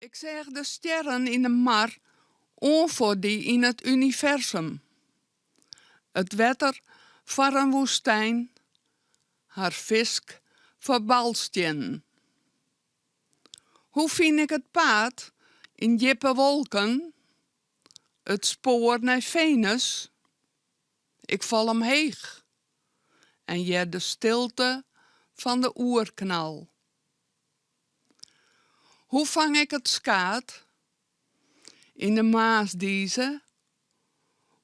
Ik zeg de sterren in de mar voor die in het universum. Het wetter voor een woestijn, haar visk voor balstjen. Hoe vind ik het paad in jippe wolken? Het spoor naar Venus? Ik val omheeg en je de stilte van de oerknal. Hoe vang ik het skaat? In de Maasdiezen?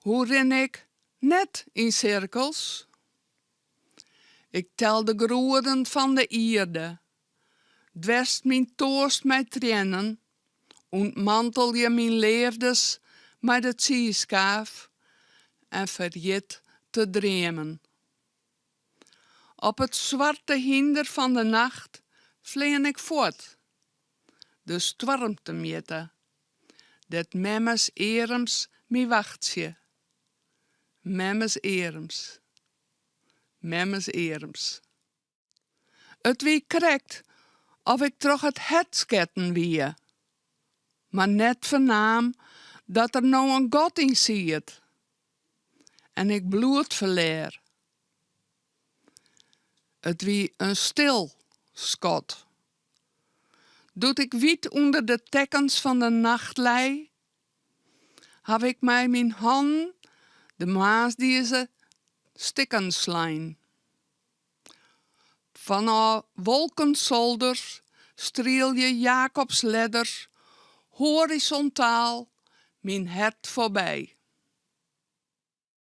Hoe ren ik net in cirkels? Ik tel de groeren van de ierde, dwest mijn toost met tranen, ontmantel je mijn leefdes met het zieskaaf en verjet te dremen. Op het zwarte hinder van de nacht vleen ik voort, de storm te meten, dat memmes erems mi wachtje. Memmes erems, memmes erems. Het wie krekt of ik toch het hetschetten wie, maar net vernaam dat er nou een God in ziet. En ik bloed verleer. Het wie een stil schot. Doet ik wiet onder de tekkens van de nacht lei, heb ik mij mijn hand de maas die ze stikken slaan. Van wolkenzolders striel je Jacobs ledders horizontaal mijn hert voorbij.